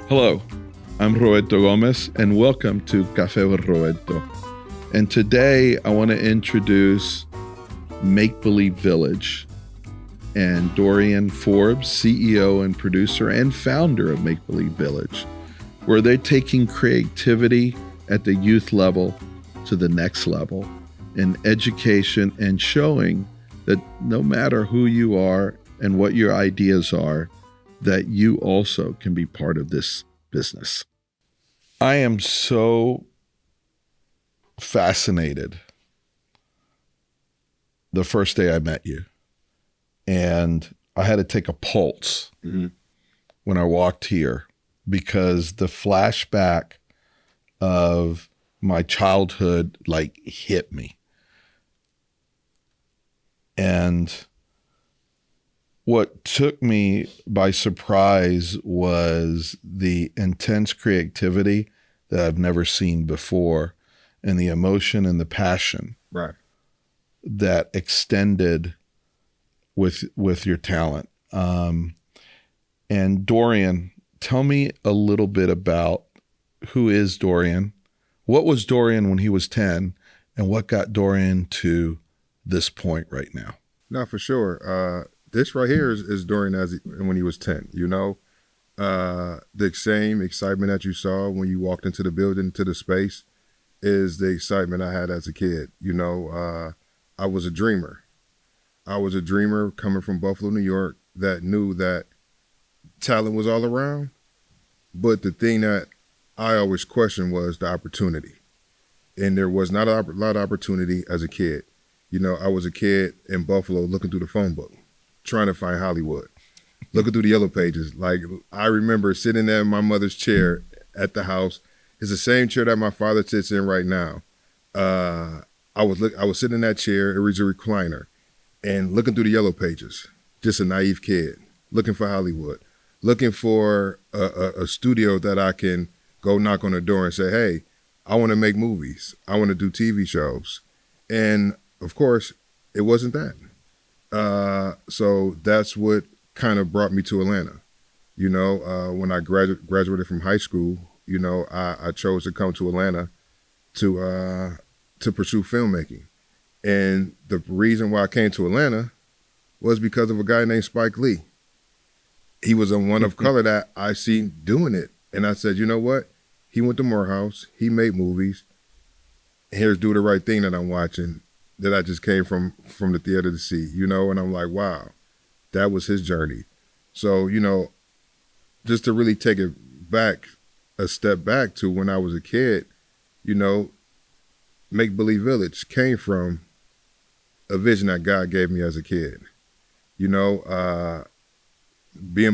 Hello, I'm Roberto Gomez, and welcome to Café with Roberto. And today I want to introduce Make Believe Village and Dorian Forbes, CEO and producer and founder of Make Believe Village, where they're taking creativity at the youth level to the next level in education and showing that no matter who you are and what your ideas are, that you also can be part of this business. I am so fascinated the first day I met you. And I had to take a pulse when I walked here because the flashback of my childhood hit me. And what took me by surprise was the intense creativity that I've never seen before and the emotion and the passion that extended with your talent. And Dorian, tell me a little bit about who is Dorian, what was Dorian when he was 10, and what got Dorian to this point right now? No, for sure. This right here is Dorian when he was 10, the same excitement that you saw when you walked into the building, to the space, is the excitement I had as a kid. I was a dreamer. I was a dreamer coming from Buffalo, New York, that knew that talent was all around. But the thing that I always questioned was the opportunity. And there was not a lot of opportunity as a kid. I was a kid in Buffalo looking through the phone book, trying to find Hollywood, looking through the yellow pages. I remember sitting there in my mother's chair at the house. It's the same chair that my father sits in right now. I was sitting in that chair. It was a recliner. And looking through the yellow pages, just a naive kid, looking for Hollywood, looking for a studio that I can go knock on the door and say, hey, I want to make movies. I want to do TV shows. And of course, it wasn't that. So that's what kind of brought me to Atlanta. When I graduated from high school, I chose to come to Atlanta to pursue filmmaking. And the reason why I came to Atlanta was because of a guy named Spike Lee. He was a one of color that I seen doing it. And I said, you know what? He went to Morehouse. He made movies. Here's Do the Right Thing that I'm watching, that I just came from the theater to see, and I'm like, wow, that was his journey. So, just to really take it back, a step back to when I was a kid, Make Believe Village came from a vision that God gave me as a kid. Being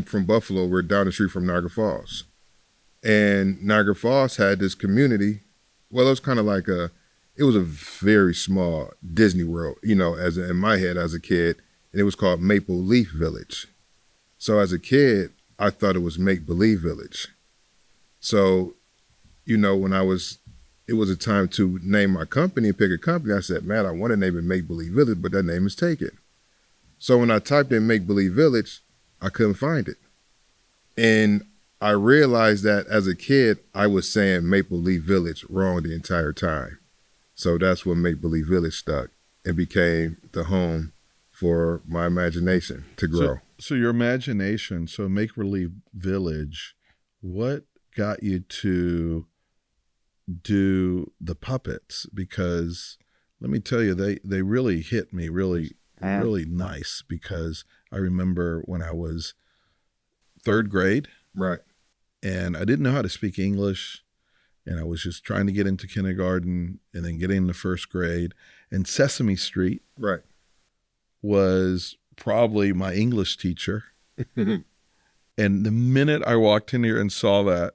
from Buffalo, we're down the street from Niagara Falls. And Niagara Falls had this community. Well, it was kind of like it was a very small Disney World, in my head as a kid, and it was called Maple Leaf Village. So as a kid, I thought it was Make Believe Village. So, when it was a time to name my company and pick a company, I said, man, I want to name it Make Believe Village, but that name is taken. So when I typed in Make Believe Village, I couldn't find it. And I realized that as a kid, I was saying Maple Leaf Village wrong the entire time. So that's when Make Believe Village stuck and became the home for my imagination to grow. So your imagination, so Make Believe Village, what got you to do the puppets? Because let me tell you, they really hit me really nice, because I remember when I was third grade. Right. And I didn't know how to speak English. And I was just trying to get into kindergarten and then getting into first grade. And Sesame Street was probably my English teacher. And the minute I walked in here and saw that,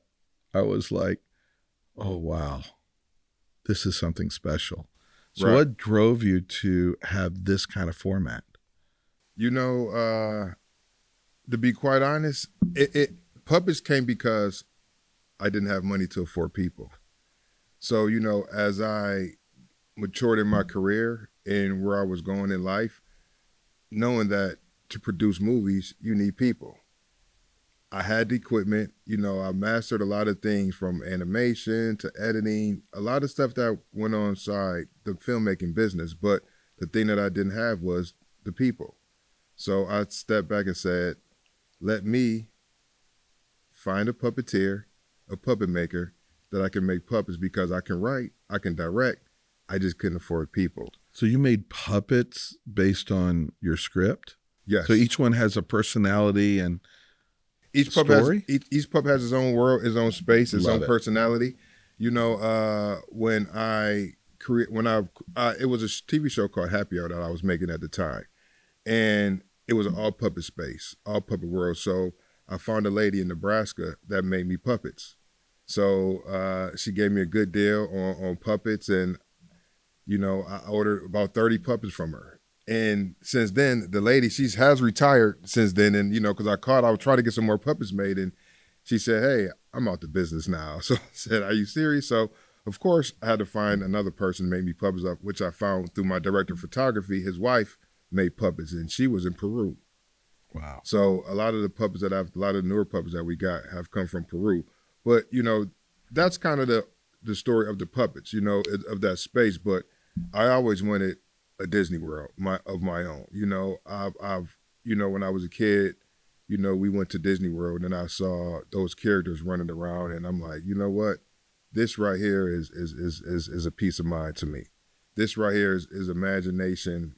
I was like, oh, wow, this is something special. So what drove you to have this kind of format? To be quite honest, puppets came because I didn't have money to afford people. So, as I matured in my career and where I was going in life, knowing that to produce movies, you need people. I had the equipment. I mastered a lot of things from animation to editing, a lot of stuff that went on side the filmmaking business. But the thing that I didn't have was the people. So I stepped back and said, let me find a puppeteer, a puppet maker that I can make puppets, because I can write, I can direct. I just couldn't afford people. So you made puppets based on your script? Yes. So each one has a personality and each puppet story? each puppet has its own world, its own space, its own personality. When it was a TV show called Happy Hour that I was making at the time, and it was an all puppet space, all puppet world. So I found a lady in Nebraska that made me puppets. So she gave me a good deal on puppets, and I ordered about 30 puppets from her. And since then, the lady, she has retired since then. And, because I was trying to get some more puppets made. And she said, hey, I'm out the business now. So I said, are you serious? So, of course, I had to find another person to make me puppets up, which I found through my director of photography. His wife made puppets, and she was in Peru. Wow. So a lot of the newer puppets that we got have come from Peru. But, that's kind of the story of the puppets, of that space. But I always wanted a Disney World of my own. I've when I was a kid, we went to Disney World and I saw those characters running around, and I'm like, you know what? This right here is a peace of mind to me. This right here is imagination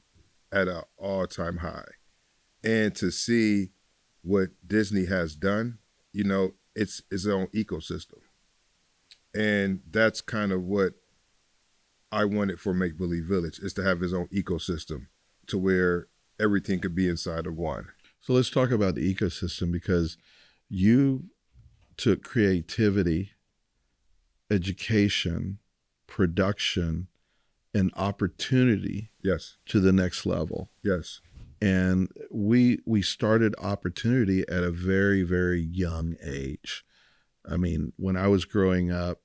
at an all-time high. And to see what Disney has done, it's its own ecosystem. And that's kind of what I wanted for Make Believe Village, is to have his own ecosystem to where everything could be inside of one. So let's talk about the ecosystem, because you took creativity, education, production, and opportunity Yes. to the next level. Yes. And we started opportunity at a very, very young age. I mean, when I was growing up,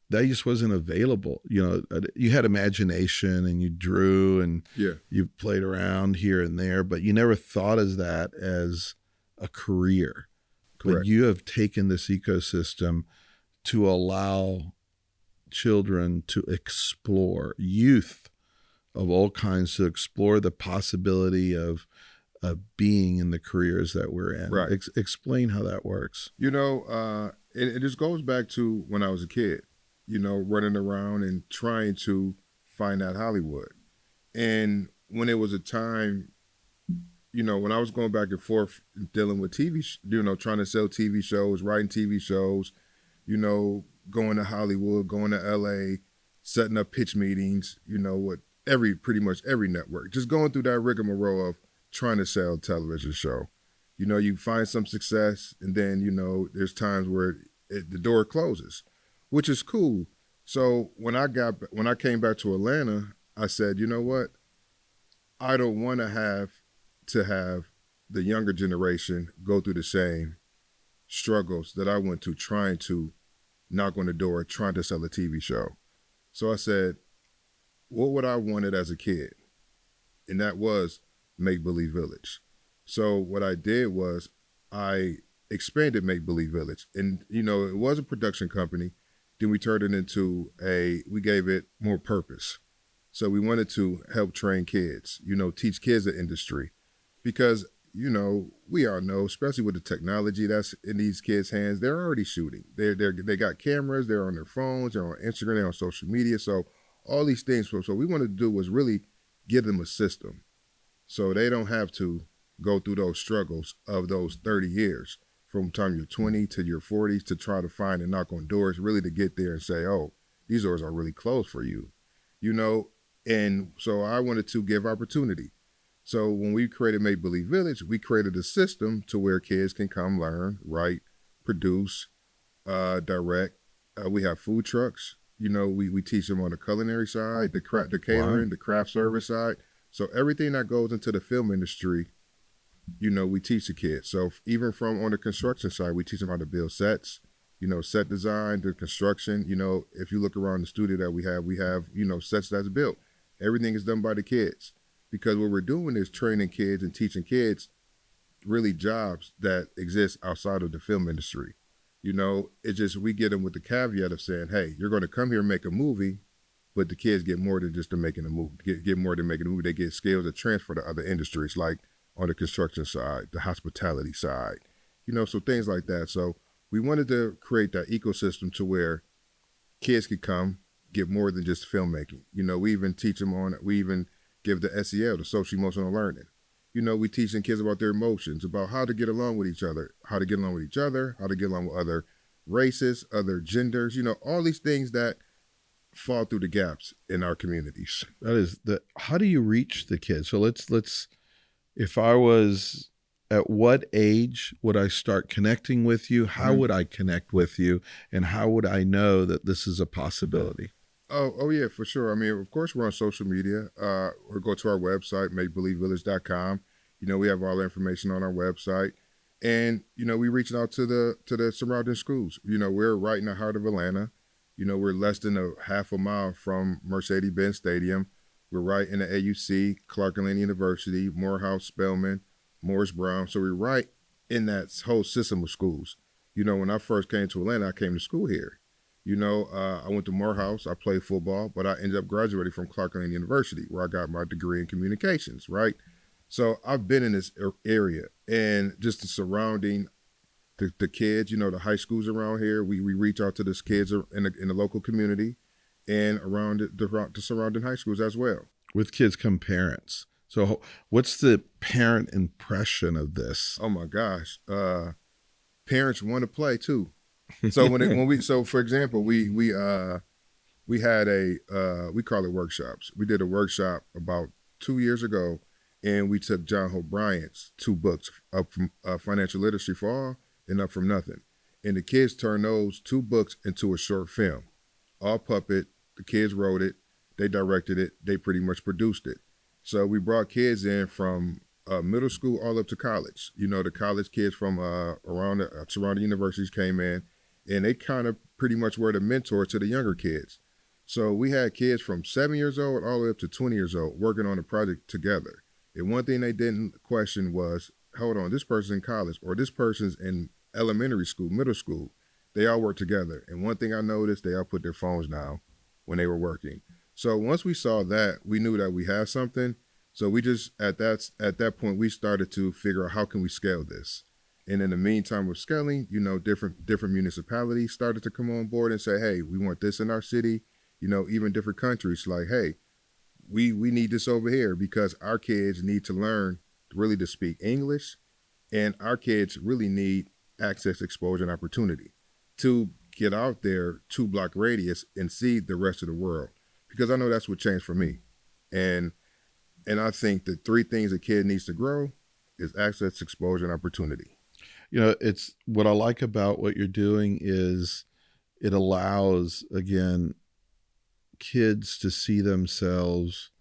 that just wasn't available. You had imagination and you drew and you played around here and there, but you never thought of that as a career. Correct. But you have taken this ecosystem to allow children to explore, youth of all kinds to explore the possibility of being in the careers that we're in. Right. Explain how that works. It just goes back to when I was a kid, running around and trying to find out Hollywood. And when it was a time, when I was going back and forth dealing with TV, trying to sell TV shows, writing TV shows, going to Hollywood, going to LA, setting up pitch meetings, with pretty much every network, just going through that rigmarole of trying to sell a television show. You find some success, and then, there's times where the door closes, which is cool. So when I came back to Atlanta, I said, you know what? I don't want to have the younger generation go through the same struggles that I went to trying to knock on the door, trying to sell a TV show. So I said, what would I wanted as a kid? And that was Make Believe Village. So what I did was I expanded Make Believe Village. And, it was a production company. Then we turned it into we gave it more purpose. So we wanted to help train kids, teach kids the industry. Because, we all know, especially with the technology that's in these kids' hands, they're already shooting. They got cameras, they're on their phones, they're on Instagram, they're on social media. So all these things. So what we wanted to do was really give them a system so they don't have to go through those struggles of those 30 years from the time you're 20 to your 40s to try to find and knock on doors, really to get there and say, oh, these doors are really closed for you, And so I wanted to give opportunity. So when we created Make Believe Village, we created a system to where kids can come learn, write, produce, direct. We have food trucks. We teach them on the culinary side, the catering, the craft service side. So everything that goes into the film industry, we teach the kids. So even from on the construction side, we teach them how to build sets, set design, the construction. If you look around the studio that we have, sets that's built. Everything is done by the kids, because what we're doing is training kids and teaching kids really jobs that exist outside of the film industry. It's just we get them with the caveat of saying, hey, you're going to come here and make a movie, but the kids get more than just to making a movie. Get more than making a movie. They get skills that transfer to other industries, like on the construction side, the hospitality side, so things like that. So we wanted to create that ecosystem to where kids could come get more than just filmmaking. We even teach them we even give the SEL, the social emotional learning. We teaching kids about their emotions, about how to get along with each other, how to get along with other races, other genders, all these things that fall through the gaps in our communities. That is how do you reach the kids? So let's if I was, at what age would I start connecting with you? How would I connect with you? And how would I know that this is a possibility? Oh yeah, for sure. I mean, of course, we're on social media. Or go to our website, makebelievevillage.com. We have all the information on our website. And, we reaching out to the surrounding schools. We're right in the heart of Atlanta. We're less than a half a mile from Mercedes-Benz Stadium. We're right in the AUC, Clark Atlanta University, Morehouse, Spelman, Morris Brown. So we're right in that whole system of schools. When I first came to Atlanta, I came to school here. I went to Morehouse. I played football, but I ended up graduating from Clark Atlanta University, where I got my degree in communications, right? So I've been in this area, and just the surrounding, the kids, the high schools around here, we reach out to those kids in the local community and around the surrounding high schools as well. With kids come parents. So what's the parent impression of this? Oh my gosh. Parents want to play too. So for example, we had we call it workshops. We did a workshop about 2 years ago, and we took John Hope Bryant's 2 books, Up from Financial Literacy for All and Up from Nothing. And the kids turned those 2 books into a short film, all puppet. The kids wrote it, they directed it, they pretty much produced it. So we brought kids in from middle school all up to college. The college kids from around the surrounding universities came in, and they kind of pretty much were the mentor to the younger kids. So we had kids from 7 years old all the way up to 20 years old working on a project together. And one thing they didn't question was, hold on, this person's in college or this person's in elementary school, middle school. They all work together. And one thing I noticed, they all put their phones down when they were working. So once we saw that, we knew that we had something. So we just, at that point, we started to figure out how can we scale this. And in the meantime of scaling, different municipalities started to come on board and say, hey, we want this in our city. Even different countries like, hey, we need this over here because our kids need to learn really to speak English, and our kids really need access, exposure, and opportunity to get out there 2-block radius and see the rest of the world. Because I know that's what changed for me. And I think the 3 things a kid needs to grow is access, exposure, and opportunity. It's what I like about what you're doing is it allows, again, kids to see themselves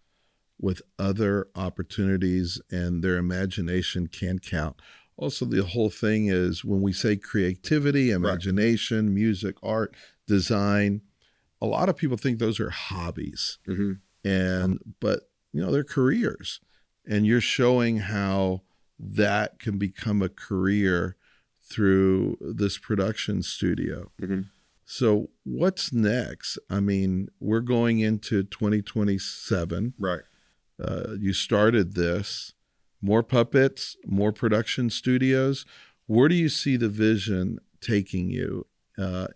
with other opportunities, and their imagination can count. Also, the whole thing is when we say creativity, imagination, right, music, art, design, a lot of people think those are hobbies, but they're careers, and you're showing how that can become a career through this production studio. So what's next? I mean, we're going into 2027. Right. You started this, more puppets, more production studios. Where do you see the vision taking you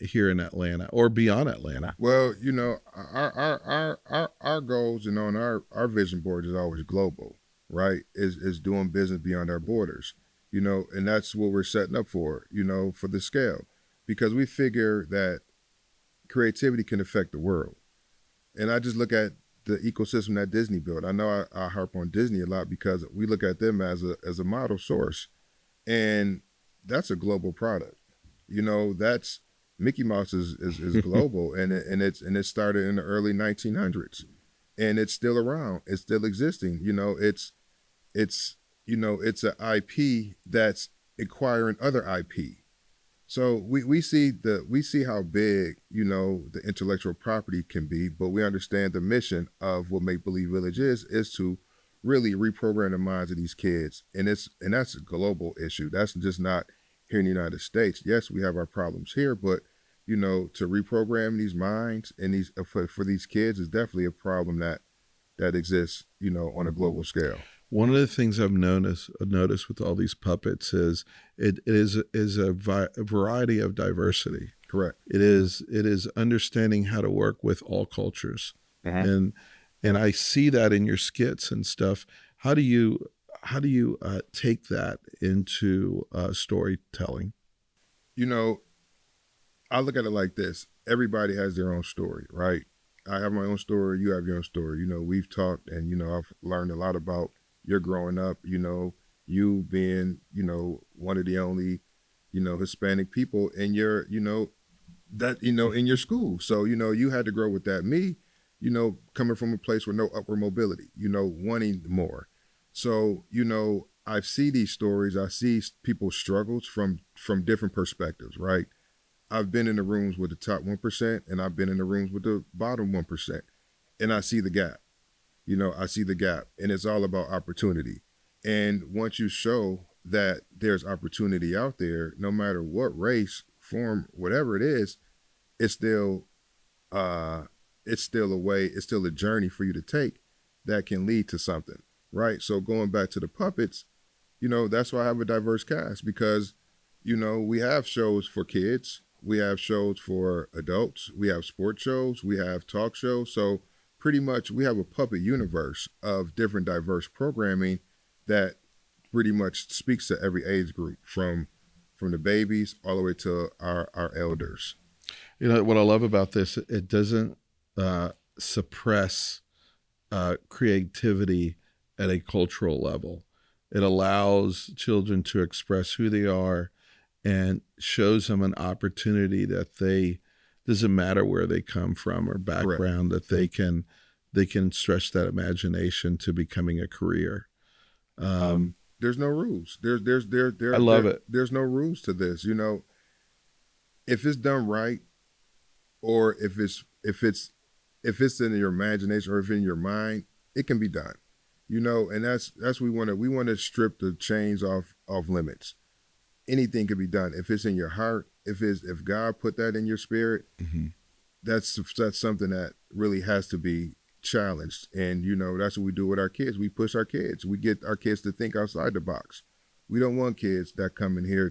here in Atlanta or beyond Atlanta? Well, our goals, and our vision board is always global, right? Is doing business beyond our borders, and that's what we're setting up for the scale, because we figure that creativity can affect the world. And I just look at the ecosystem that Disney built. I know I harp on Disney a lot because we look at them as a model source, and that's a global product. That's Mickey Mouse is global, and it started in the early 1900s, and it's still around. It's still existing. It's an IP that's acquiring other IP. So we see how big the intellectual property can be, but we understand the mission of what Make Believe Village is to really reprogram the minds of these kids. And that's a global issue. That's just not here in the United States. Yes, we have our problems here, but to reprogram these minds and these for these kids is definitely a problem that exists, on a global scale. One of the things I've noticed with all these puppets is it is a variety of diversity. Correct. It is understanding how to work with all cultures, and I see that in your skits and stuff. How do you take that into storytelling? I look at it like this: everybody has their own story, right? I have my own story. You have your own story. We've talked, and I've learned a lot about your growing up. You being one of the only Hispanic people in your in your school. So you had to grow with that. Me, coming from a place with no upward mobility. Wanting more. So I see these stories. I see people's struggles from different perspectives, right? I've been in the rooms with the top 1%, and I've been in the rooms with the bottom 1%, and I see the gap. I see the gap, and it's all about opportunity. And once you show that there's opportunity out there, no matter what race, form, whatever it is, it's still a way, it's still a journey for you to take that can lead to something, right? So going back to the puppets, that's why I have a diverse cast, because, we have shows for kids. We have shows for adults. We have sports shows. We have talk shows. So pretty much we have a puppet universe of different diverse programming that pretty much speaks to every age group, from the babies all the way to our elders. What I love about this, it doesn't suppress creativity at a cultural level. It allows children to express who they are and shows them an opportunity that doesn't matter where they come from or background, Correct. that they can stretch that imagination to becoming a career. There's no rules. I love it. There's no rules to this. If it's done right, or if it's in your imagination or if in your mind, it can be done. And that's we want to strip the chains off limits. Anything can be done if it's in your heart. If God put that in your spirit, that's something that really has to be challenged. And that's what we do with our kids. We push our kids. We get our kids to think outside the box. We don't want kids that come in here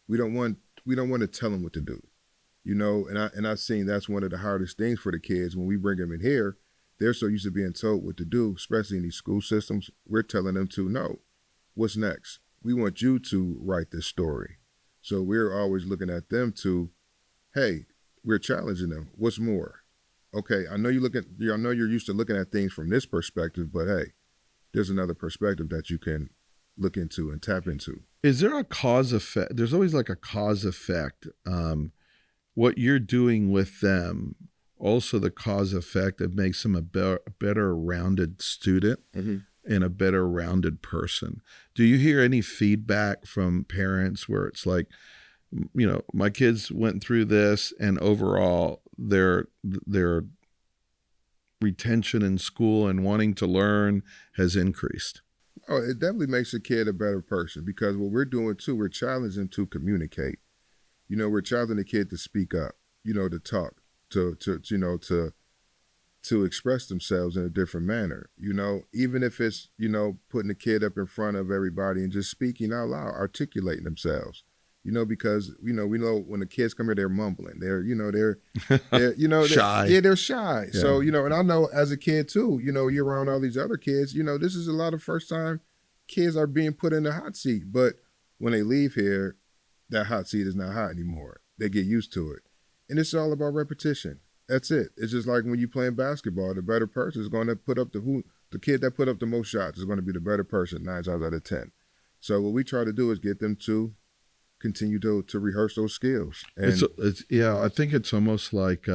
we don't want to tell them what to do. And I've seen that's one of the hardest things for the kids when we bring them in here. They're so used to being told what to do, especially in these school systems. We're telling them to know what's next. We want you to write this story. So we're always looking at them to, hey, we're challenging them. What's more? Okay, I know you're used to looking at things from this perspective, but hey, there's another perspective that you can look into and tap into. Is there a cause effect? There's always like a cause effect. What you're doing with them, also the cause effect that makes them a better rounded student. And a better rounded person. Do you hear any feedback from parents where it's like, my kids went through this and overall their retention in school and wanting to learn has increased? Oh, it definitely makes a kid a better person, because what we're doing too, we're challenging them to communicate. We're challenging the kid to speak up, to talk, to express themselves in a different manner, even if it's, putting the kid up in front of everybody and just speaking out loud, articulating themselves, because, we know when the kids come here, they're mumbling, they're shy. They're shy. Yeah. So, and I know as a kid too, you're around all these other kids, this is a lot of first time kids are being put in the hot seat, but when they leave here, that hot seat is not hot anymore. They get used to it. And it's all about repetition. That's it. It's just like when you're playing basketball, the better person is going to put up the kid that put up the most shots is going to be the better person 9 times out of 10. So what we try to do is get them to continue to rehearse those skills. And I think it's almost like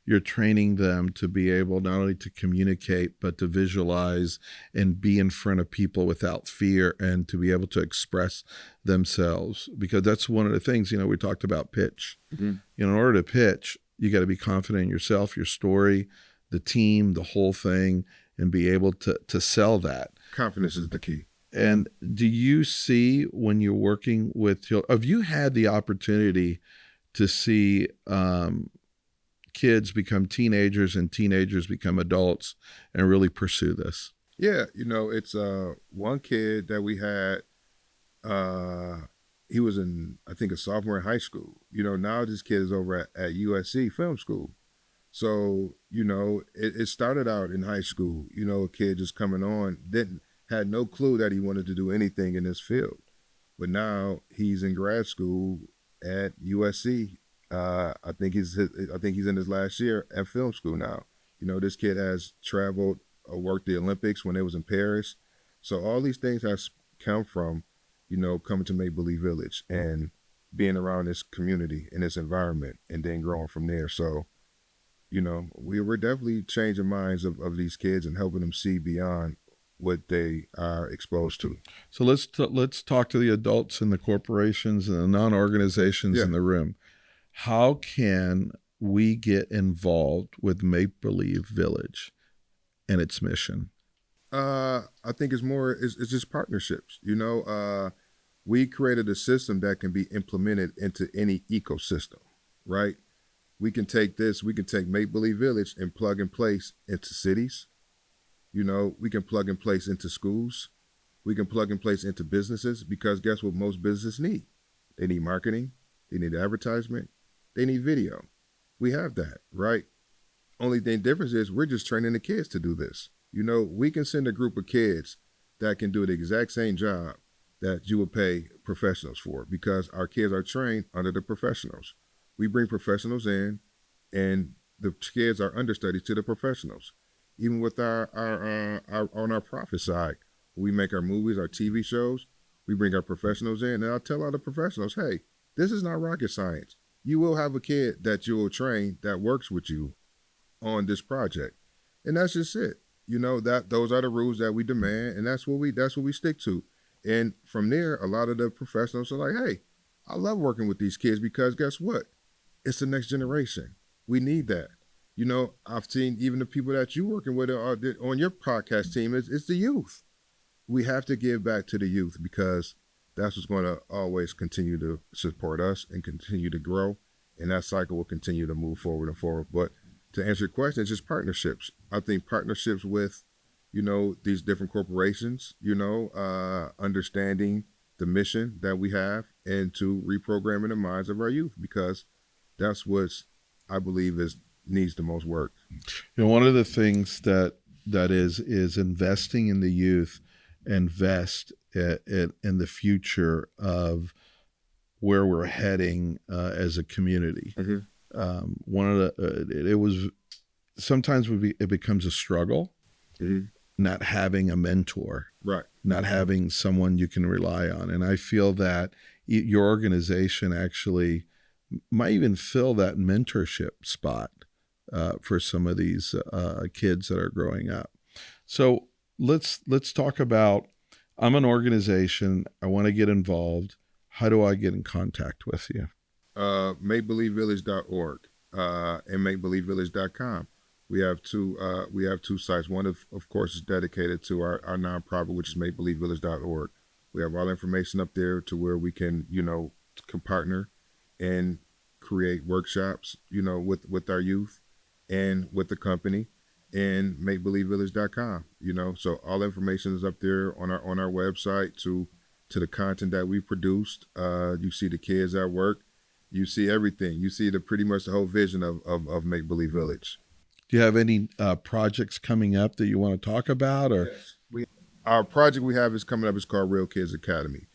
you're training them to be able not only to communicate, but to visualize and be in front of people without fear and to be able to express themselves. Because that's one of the things, we talked about pitch. In order to pitch, you got to be confident in yourself, your story, the team, the whole thing. and be able to sell that. Confidence is the key. And do you see when you're working with children, have you had the opportunity to see kids become teenagers and teenagers become adults and really pursue this? Yeah, it's one kid that we had. He was in, I think, a sophomore in high school. Now this kid is over at USC Film School. So, it started out in high school. A kid just coming on, had no clue that he wanted to do anything in this field. But now he's in grad school at USC. I think he's in his last year at film school now. This kid has traveled, worked the Olympics when it was in Paris. So all these things have come from, coming to Make Believe Village and being around this community and this environment, and then growing from there. So, we're definitely changing minds of these kids and helping them see beyond what they are exposed to. So let's talk to the adults and the corporations and the non-organizations in the room. How can we get involved with Make Believe Village and its mission? I think it's just partnerships. We created a system that can be implemented into any ecosystem, right? We can take Make Believe Village and plug and place into cities. We can plug and place into schools. We can plug and place into businesses, because guess what most businesses need? They need marketing. They need advertisement. They need video. We have that, right? Only thing difference is we're just training the kids to do this. We can send a group of kids that can do the exact same job that you would pay professionals for, because our kids are trained under the professionals. We bring professionals in, and the kids are understudies to the professionals. Even with our on our profit side, we make our movies, our TV shows, we bring our professionals in, and I'll tell all the professionals, hey, this is not rocket science. You will have a kid that you will train that works with you on this project. And that's just it. Those are the rules that we demand, and that's what we stick to. And from there, a lot of the professionals are like, hey, I love working with these kids, because guess what? It's the next generation. We need that. I've seen even the people that you're working with on your podcast team, it's the youth. We have to give back to the youth, because that's what's going to always continue to support us and continue to grow. And that cycle will continue to move forward and forward. But to answer your question, it's just partnerships. I think partnerships with, these different corporations, understanding the mission that we have, and to reprogramming the minds of our youth, because that's what I believe needs the most work. One of the things that is investing in the youth, invest in the future of where we're heading as a community. Mm-hmm. One of it becomes a struggle, not having a mentor, right? Not having someone you can rely on. And I feel that your organization actually might even fill that mentorship spot for some of these kids that are growing up. So let's talk about, I'm an organization, I want to get involved. How do I get in contact with you? MakeBelieveVillage.org and MakeBelieveVillage.com. We have two sites. One of course is dedicated to our nonprofit, which is MakeBelieveVillage.org. We have all information up there to where we can partner and create workshops with our youth and with the company, and MakeBelieveVillage.com. So all information is up there on our website to the content that we produced. You see the kids at work. You see everything. You see pretty much the whole vision of Make Believe Village. Do you have any projects coming up that you want to talk about? Or yes. Our project we have is coming up. It's called Real Kids Academy.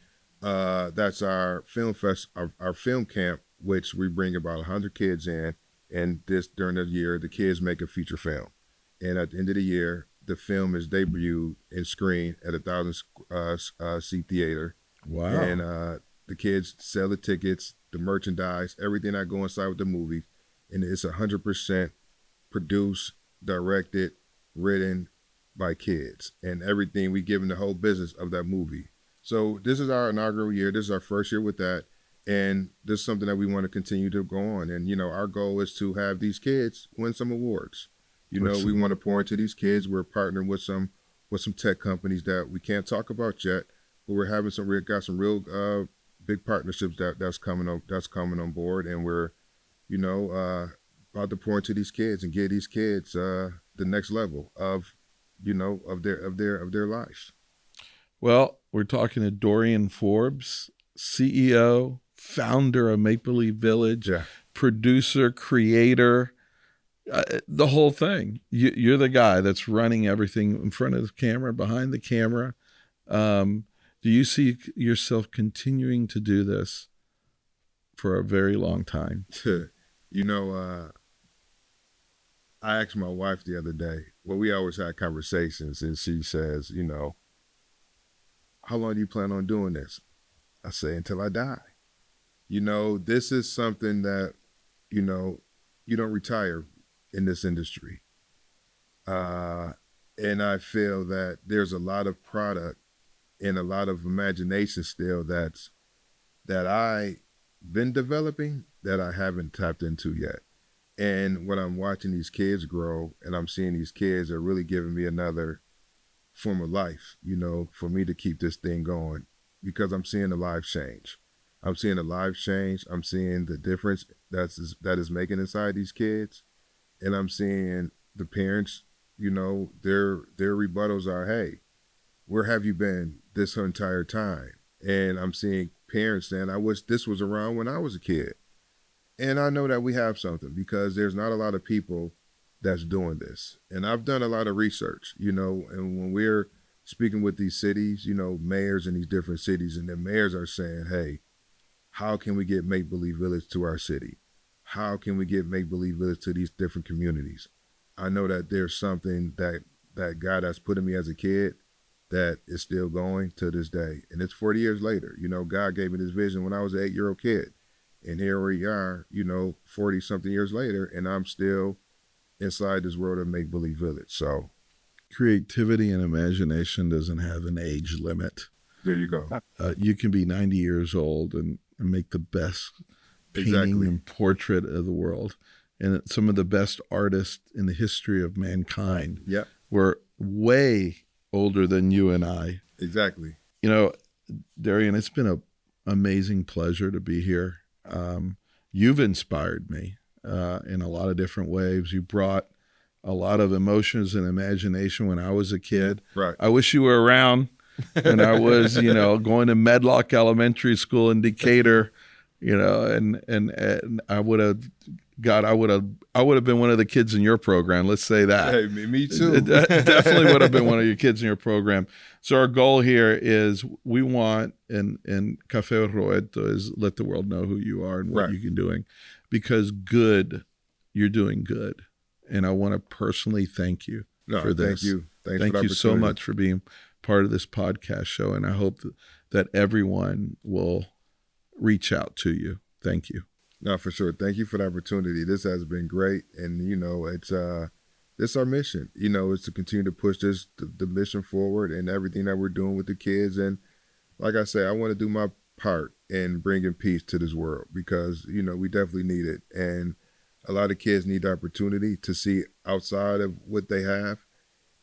That's our film our film camp, which we bring about 100 kids in, and during the year, the kids make a feature film. And at the end of the year, the film is debuted and screened at 1,000 seat theater. Wow! And the kids sell the tickets, the merchandise, everything that go inside with the movie, and it's 100% produced, directed, written by kids, and everything. We give them the whole business of that movie. So this is our inaugural year. This is our first year with that, and this is something that we want to continue to go on. And our goal is to have these kids win some awards. You know, we want to pour into these kids. We're partnering with some tech companies that we can't talk about yet, but we're having we got some real big partnerships that's coming on board, and we're, you know, about to pour into these kids and get these kids the next level of, you know, of their lives. Well, we're talking to Dorian Forbes, CEO, founder of Make Believe Village, producer, creator, the whole thing. You're the guy that's running everything in front of the camera, behind the camera. Do you see yourself continuing to do this for a very long time? You know, I asked my wife the other day, well, we always had conversations, and she says, you know, how long do you plan on doing this? I say, until I die. You know, this is something that, you know, you don't retire in this industry. And I feel that there's a lot of product and a lot of imagination still that I've been developing that I haven't tapped into yet. And when I'm watching these kids grow and I'm seeing these kids are really giving me another form of life, you know, for me to keep this thing going, because I'm seeing the lives change. I'm seeing the lives change. I'm seeing the difference that is making inside these kids. And I'm seeing the parents, you know, their rebuttals are, hey, where have you been this entire time? And I'm seeing parents saying, I wish this was around when I was a kid. And I know that we have something, because there's not a lot of people that's doing this. And I've done a lot of research, you know, and when we're speaking with these cities, you know, mayors in these different cities, and the mayors are saying, hey, how can we get Make Believe Village to our city? How can we get Make Believe Village to these different communities? I know that there's something that God has put in me as a kid that is still going to this day. And it's 40 years later. You know, God gave me this vision when I was an 8-year-old kid. And here we are, you know, 40-something years later, and I'm still inside this world of Make Believe Village. So creativity and imagination doesn't have an age limit. There you go. You can be 90 years old and make the best painting and portrait of the world. And some of the best artists in the history of mankind were way older than you and I. Exactly. You know, Dorian, it's been an amazing pleasure to be here. You've inspired me in a lot of different ways. You brought a lot of emotions and imagination when I was a kid. Right. I wish you were around when I was, you know, going to Medlock Elementary School in Decatur, you know, and I would have been one of the kids in your program. Let's say that. Hey, me too. Definitely would have been one of your kids in your program. So our goal here is we want, and Café Roberto is let the world know who you are and what you're doing, because you're doing good. And I want to personally thank you for this. Thank you. Thank you so much for being part of this podcast show. And I hope that everyone will reach out to you. Thank you. No, for sure. Thank you for the opportunity. This has been great. And, you know, it's our mission, you know, is to continue to push the mission forward and everything that we're doing with the kids. And like I say, I want to do my part in bringing peace to this world, because, you know, we definitely need it. And a lot of kids need the opportunity to see outside of what they have.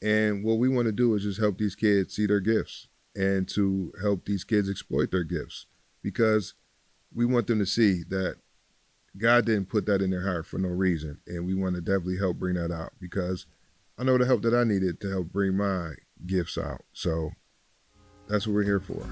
And what we want to do is just help these kids see their gifts and to help these kids exploit their gifts, because we want them to see that God didn't put that in their heart for no reason. And we want to definitely help bring that out, because I know the help that I needed to help bring my gifts out. So that's what we're here for.